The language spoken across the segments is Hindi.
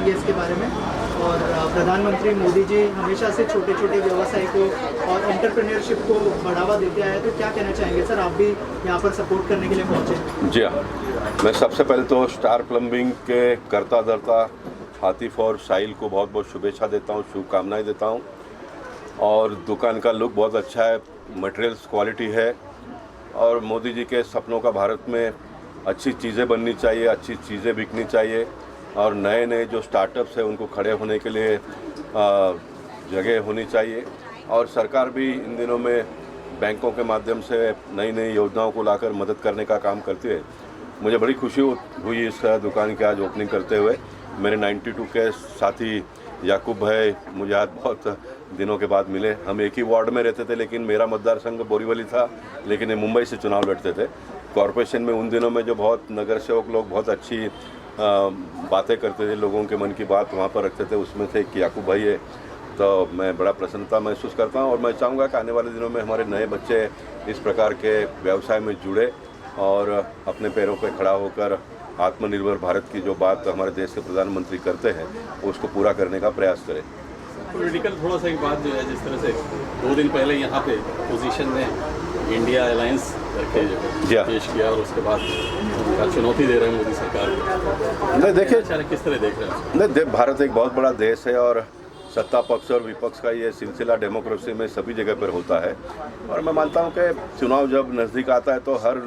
चाहेंगे इसके बारे में? और प्रधानमंत्री मोदी जी हमेशा से छोटे छोटे व्यवसाय को और एंटरप्रेन्योरशिप को बढ़ावा देते आए, तो क्या कहना चाहेंगे सर? आप भी यहाँ पर सपोर्ट करने के लिए पहुँचे। जी हाँ, मैं सबसे पहले तो स्टार प्लम्बिंग के करता धरता हातिफ और साहिल को बहुत बहुत शुभेच्छा देता हूँ, शुभकामनाएं देता हूँ। और दुकान का लुक बहुत अच्छा है, मटेरियल्स क्वालिटी है, और मोदी जी के सपनों का भारत में अच्छी चीज़ें बननी चाहिए, अच्छी चीज़ें बिकनी चाहिए, और नए नए जो स्टार्टअप्स हैं उनको खड़े होने के लिए जगह होनी चाहिए। और सरकार भी इन दिनों में बैंकों के माध्यम से नई नई योजनाओं को लाकर मदद करने का काम करती है। मुझे बड़ी खुशी हुई इस दुकान की आज ओपनिंग करते हुए। मेरे 92 के साथी याकूब भाई मुझे आज बहुत दिनों के बाद मिले। हम एक ही वार्ड में रहते थे, लेकिन मेरा मतदार संघ बोरीवली था, लेकिन ये मुंबई से चुनाव लड़ते थे। कॉरपोरेशन में उन दिनों में जो बहुत नगर सेवक लोग बहुत अच्छी बातें करते थे, लोगों के मन की बात वहाँ पर रखते थे, उसमें से एक याकूब भाई है। तो मैं बड़ा प्रसन्नता महसूस करता हूँ, और मैं चाहूँगा कि आने वाले दिनों में हमारे नए बच्चे इस प्रकार के व्यवसाय में जुड़े और अपने पैरों पर खड़ा होकर आत्मनिर्भर भारत की जो बात हमारे देश के प्रधानमंत्री करते हैं उसको पूरा करने का प्रयास करें। पॉलिटिकल थोड़ा सा एक बात जो है, जिस तरह से 2 दिन पहले यहाँ पे पोजीशन में इंडिया अलायंस करके जो पेश किया, और उसके बाद उनका चुनौती दे रहे हैं मोदी सरकार को। नहीं देखिए, किस तरह देख रहे हैं? नहीं, भारत एक बहुत बड़ा देश है, और सत्ता पक्ष और विपक्ष का ये सिलसिला डेमोक्रेसी में सभी जगह पर होता है। और मैं मानता हूँ कि चुनाव जब नज़दीक आता है तो हर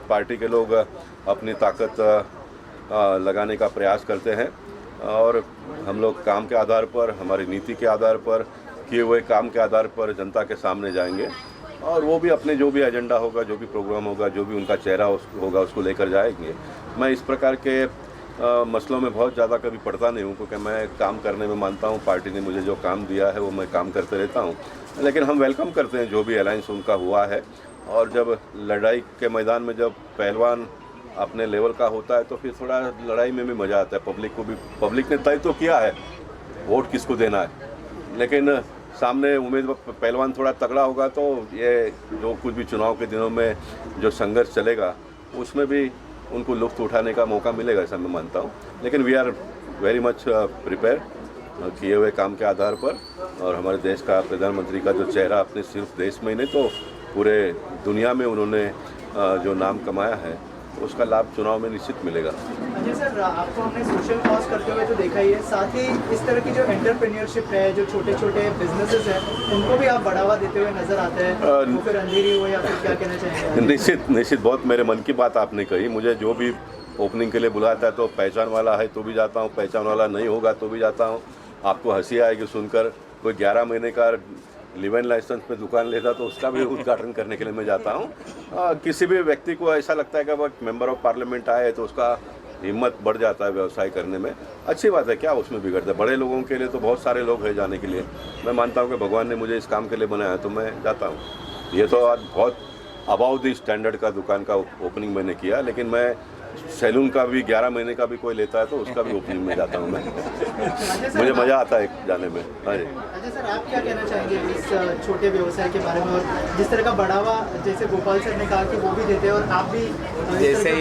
पार्टी के लोग अपनी ताकत लगाने का प्रयास करते हैं, और हम लोग काम के आधार पर, हमारी नीति के आधार पर, किए हुए काम के आधार पर जनता के सामने जाएंगे, और वो भी अपने जो भी एजेंडा होगा, जो भी प्रोग्राम होगा, जो भी उनका चेहरा होगा उसको लेकर जाएंगे। मैं इस प्रकार के मसलों में बहुत ज़्यादा कभी पड़ता नहीं हूँ, क्योंकि मैं काम करने में मानता हूँ। पार्टी ने मुझे जो काम दिया है वो मैं काम करते रहता हूँ, लेकिन हम वेलकम करते हैं जो भी अलायंस उनका हुआ है। और जब लड़ाई के मैदान में जब पहलवान अपने लेवल का होता है तो फिर थोड़ा लड़ाई में भी मज़ा आता है। पब्लिक ने तय तो किया है वोट किसको देना है, लेकिन सामने उम्मीदवार पहलवान थोड़ा तगड़ा होगा तो ये जो कुछ भी चुनाव के दिनों में जो संघर्ष चलेगा उसमें भी उनको लुत्फ़ उठाने का मौका मिलेगा, ऐसा मैं मानता हूँ। लेकिन we are very much prepare किए हुए काम के आधार पर, और हमारे देश का प्रधानमंत्री का जो चेहरा अपने सिर्फ देश में ही नहीं तो पूरे दुनिया में उन्होंने जो नाम कमाया है उसका लाभ चुनाव में निश्चित मिलेगा। अजय सर, आपको हमने सोशल कॉज करते हुए तो देखा ही है, साथ ही इस तरह की जो एंटरप्रेन्योरशिप है, जो छोटे छोटे बिजनेसेस हैं, उनको भी आप बढ़ावा देते हुए नजर आते हैं, तो फिर अंधेरी हो या फिर क्या कहना चाहेंगे? निश्चित बहुत मेरे मन की बात आपने कही। मुझे जो भी ओपनिंग के लिए बुलाता है तो पहचान वाला है तो भी जाता हूँ, पहचान वाला नहीं होगा तो भी जाता हूँ। आपको हंसी आएगी सुनकर, कोई 11 महीने का लिव-इन लाइसेंस पे दुकान लेता तो उसका भी उद्घाटन करने के लिए मैं जाता हूँ। किसी भी व्यक्ति को ऐसा लगता है कि वो मेंबर ऑफ पार्लियामेंट आए तो उसका हिम्मत बढ़ जाता है व्यवसाय करने में। अच्छी बात है, क्या उसमें बिगड़ता है? बड़े लोगों के लिए तो बहुत सारे लोग हैं जाने के लिए। मैं मानता हूँ कि भगवान ने मुझे इस काम के लिए बनाया तो मैं जाता हूँ। ये तो आज बहुत अबाउ द स्टैंडर्ड का दुकान का ओपनिंग मैंने किया, लेकिन मैं सैलून का भी 11 महीने का भी कोई लेता है तो उसका भी ओपनिंग में जाता हूँ मैं। मुझे मज़ा आता है जाने में। हाँ जी। अजय सर, आप क्या कहना चाहेंगे इस छोटे व्यवसाय के बारे में, और जिस तरह का बढ़ावा जैसे गोपाल सर ने कहा कि वो भी देते हैं, और आप भी जैसे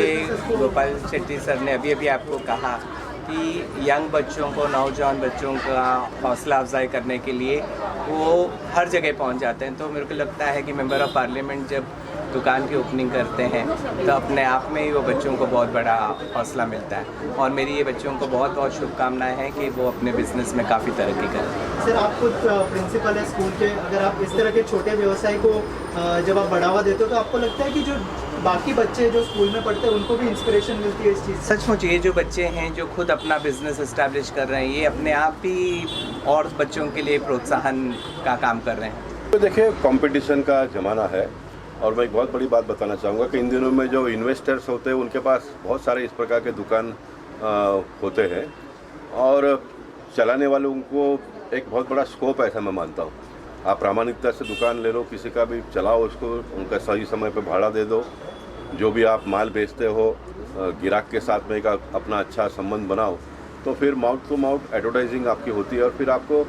गोपाल शेट्टी सर ने अभी आपको कहा कि यंग बच्चों को, नौजवान बच्चों का हौसला अफजाई करने के लिए वो हर जगह पहुंच जाते हैं, तो मेरे को लगता है कि मेंबर ऑफ पार्लियामेंट जब दुकान की ओपनिंग करते हैं तो अपने आप में ही वो बच्चों को बहुत बड़ा हौसला मिलता है। और मेरी ये बच्चों को बहुत बहुत शुभकामनाएं हैं कि वो अपने बिजनेस में काफ़ी तरक्की करें। सर, आप खुद प्रिंसिपल है स्कूल के, अगर आप इस तरह के छोटे व्यवसाय को जब आप बढ़ावा देते हो तो आपको लगता है कि जो बाकी बच्चे जो स्कूल में पढ़ते हैं उनको भी इंस्पिरेशन मिलती है इस चीज़? सचमुच ये जो बच्चे हैं जो खुद अपना बिजनेस इस्टेब्लिश कर रहे हैं, ये अपने आप ही और बच्चों के लिए प्रोत्साहन का काम कर रहे हैं। तो देखिए, कंपटीशन का ज़माना है, और मैं एक बहुत बड़ी बात बताना चाहूँगा कि इन दिनों में जो इन्वेस्टर्स होते हैं उनके पास बहुत सारे इस प्रकार के दुकान होते हैं, और चलाने वालों को एक बहुत बड़ा स्कोप है, ऐसा मैं मानता हूँ। आप प्रामाणिकता से दुकान ले लो, किसी का भी चलाओ, उसको उनका सही समय पे भाड़ा दे दो, जो भी आप माल बेचते हो ग्राहक के साथ में एक अपना अच्छा संबंध बनाओ, तो फिर माउथ टू माउथ एडवर्टाइजिंग आपकी होती है, और फिर आपको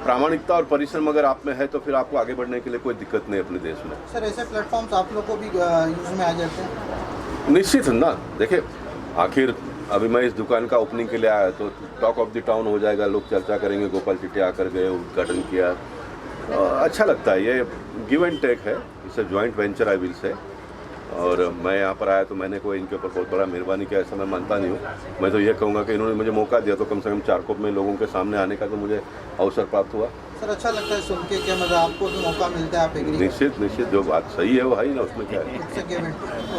प्रामाणिकता और परिश्रम अगर आप में है तो फिर आपको आगे बढ़ने के लिए कोई दिक्कत नहीं अपने देश में। सर, ऐसे प्लेटफॉर्म्स आप लोग को भी यूज में आ जाते हैं? निश्चित है ना। देखिए, आखिर अभी मैं इस दुकान का ओपनिंग के लिए आया तो टॉक ऑफ द टाउन हो जाएगा, लोग चर्चा करेंगे गोपाल शेट्टी आकर गए, उद्घाटन किया। अच्छा लगता है, ये गिव एंड टेक है, it's a joint venture I will say. और मैं यहाँ पर आया तो मैंने कोई इनके ऊपर बहुत बड़ा मेहरबानी किया ऐसा मैं मानता नहीं हूँ। मैं तो ये कहूँगा कि इन्होंने मुझे मौका दिया तो कम से कम चारकोप में लोगों के सामने आने का तो मुझे अवसर प्राप्त हुआ। सर अच्छा लगता है सुन के, क्या मतलब आपको भी मौका मिलता है, आप एग्री निश्चित जो बात सही है वो है ही ना, उसमें क्या है।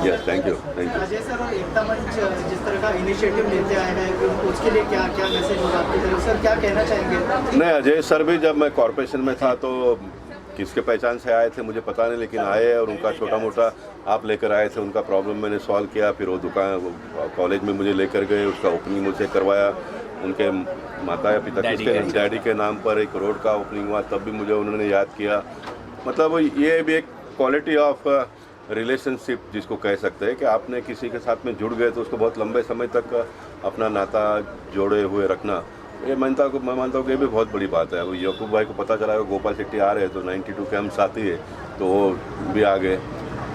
Yes, thank you. Ajay sir, और एकता मंच जिस तरह का इनिशिएटिव लेते आए हैं उसके लिए क्या क्या मैसेज होगा आपकी तरफ, सर क्या कहना चाहेंगे? नहीं, अजय सर भी जब मैं कॉरपोरेशन में था तो किसके पहचान से आए थे मुझे पता नहीं, लेकिन आए और उनका छोटा मोटा आप लेकर आए थे, उनका प्रॉब्लम मैंने सॉल्व किया। फिर वो दुकान कॉलेज में मुझे लेकर गए, उसका ओपनिंग मुझे करवाया। उनके माता या पिता के डैडी के नाम पर एक रोड का ओपनिंग हुआ, तब भी मुझे उन्होंने याद किया। मतलब ये भी एक क्वालिटी ऑफ रिलेशनशिप जिसको कह सकते हैं कि आपने किसी के साथ में जुड़ गए तो उसको बहुत लंबे समय तक अपना नाता जोड़े हुए रखना, ये मैं मानता हूँ कि ये भी बहुत बड़ी बात है। अब याकूब भाई को पता चला कि गोपाल शेट्टी आ रहे हैं तो 92 के हम साथी है तो वो भी आ गए।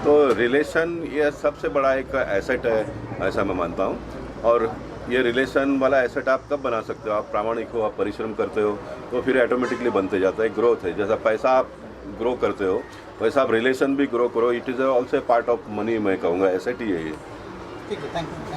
तो रिलेशन ये सबसे बड़ा एक एसेट है, ऐसा मैं मानता हूँ। और ये रिलेशन वाला एसेट आप तब बना सकते हो, आप प्रामाणिक हो, आप परिश्रम करते हो, तो फिर ऑटोमेटिकली बनते जाता है। ग्रोथ है, जैसा पैसा आप ग्रो करते हो वैसा आप रिलेशन भी ग्रो करो। It is also part of money, मैं कहूँगा एसेट ही है ये। ठीक है, थैंक यू।